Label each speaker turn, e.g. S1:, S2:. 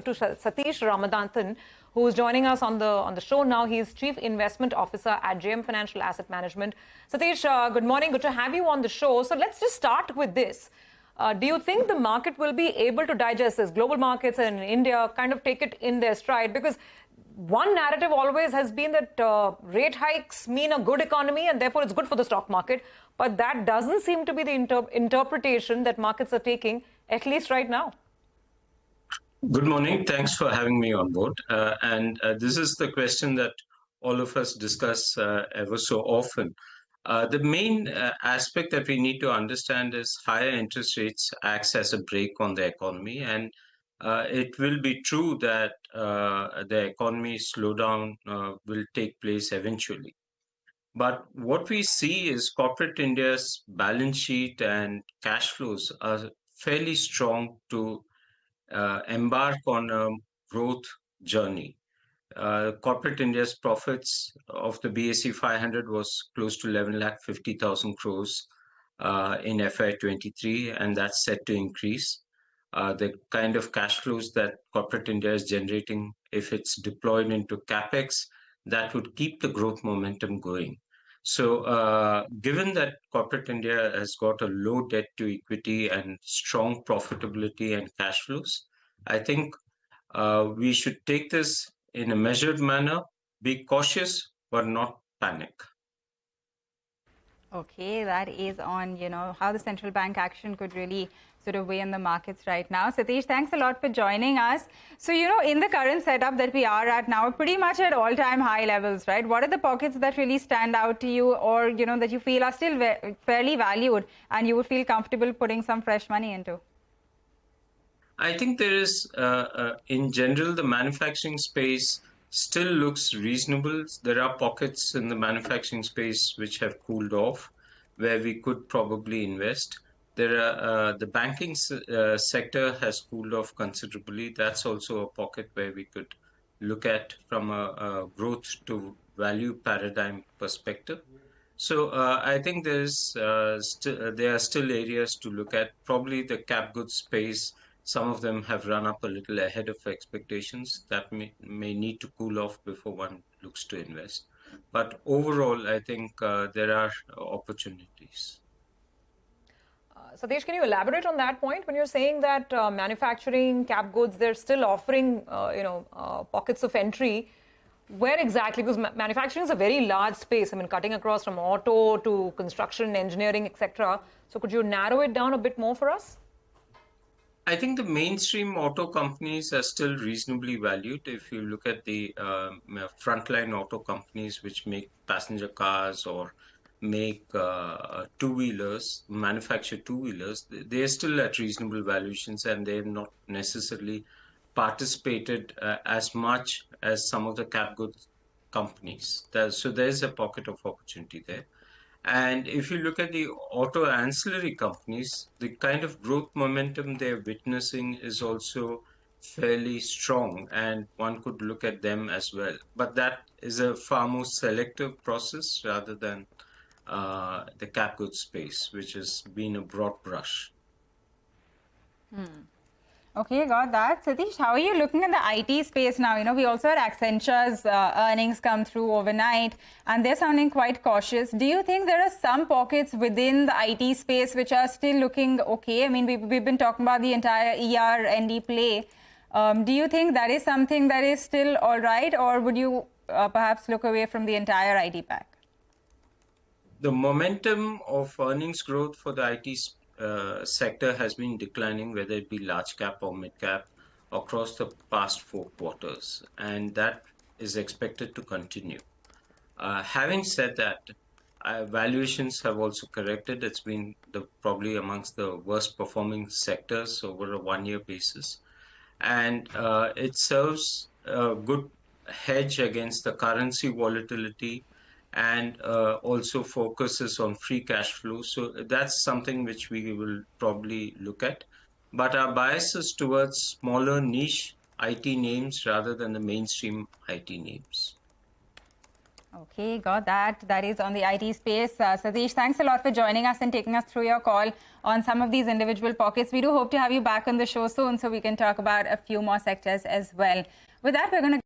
S1: Satish Ramanathan, who is joining us on the show now. He is Chief Investment Officer at JM Financial Asset Management. Satish, good morning. Good to have you on the show. So let's just start with this. Do you think the market will be able to digest this? Global markets and India kind of take it in their stride, because one narrative always has been that rate hikes mean a good economy and therefore it's good for the stock market. But that doesn't seem to be the interpretation that markets are taking, at least right now.
S2: Good morning. Thanks for having me on board. This is the question that all of us discuss ever so often. The main aspect that we need to understand is higher interest rates acts as a brake on the economy, and it will be true that the economy slowdown will take place eventually. But what we see is corporate India's balance sheet and cash flows are fairly strong to embark on a growth journey. Corporate India's profits of the BSE 500 was close to 11,50,000 crores in FY23, and that's set to increase. The kind of cash flows that corporate India is generating, if it's deployed into capex, that would keep the growth momentum going. So given that corporate India has got a low debt to equity and strong profitability and cash flows, I think we should take this in a measured manner, be cautious, but not panic.
S3: Okay, that is on, how the central bank action could really sort of weigh on the markets right now. Satish, thanks a lot for joining us. So, in the current setup that we are at now, pretty much at all-time high levels, right? What are the pockets that really stand out to you, or, that you feel are still fairly valued and you would feel comfortable putting some fresh money into?
S2: I think there is, in general, the manufacturing space still looks reasonable. There are pockets in the manufacturing space which have cooled off, where we could probably invest. There are the banking sector has cooled off considerably. That's also a pocket where we could look at from a growth to value paradigm perspective. So I think there are still areas to look at. Probably the cap goods space. Some of them have run up a little ahead of expectations. That may need to cool off before one looks to invest. But overall, I think there are opportunities.
S1: Satish, can you elaborate on that point when you're saying that manufacturing, cap goods, they're still offering, pockets of entry? Where exactly? Because manufacturing is a very large space. I mean, cutting across from auto to construction, engineering, etc. So could you narrow it down a bit more for us?
S2: I think the mainstream auto companies are still reasonably valued. If you look at the frontline auto companies which make passenger cars or make two-wheelers, manufacture two-wheelers, they're still at reasonable valuations, and they've not necessarily participated as much as some of the cap goods companies. So there's a pocket of opportunity there. And if you look at the auto ancillary companies, the kind of growth momentum they're witnessing is also fairly strong, and one could look at them as well. But that is a far more selective process rather than the cap goods space, which has been a broad brush.
S3: Okay, got that. Satish, how are you looking at the IT space now? We also had Accenture's earnings come through overnight, and they're sounding quite cautious. Do you think there are some pockets within the IT space which are still looking okay? I mean, we've been talking about the entire ER&D play. Do you think that is something that is still all right, or would you perhaps look away from the entire IT pack?
S2: The momentum of earnings growth for the IT sector has been declining, whether it be large cap or mid cap, across the past 4 quarters, and that is expected to continue. Having said that, valuations have also corrected. It's been probably amongst the worst performing sectors over a 1-year basis, and it serves a good hedge against the currency volatility, and also focuses on free cash flow. So that's something which we will probably look at. But our bias is towards smaller niche IT names rather than the mainstream IT names.
S3: Okay, got that. That is on the IT space. Satish, thanks a lot for joining us and taking us through your call on some of these individual pockets. We do hope to have you back on the show soon so we can talk about a few more sectors as well. With that, we're going to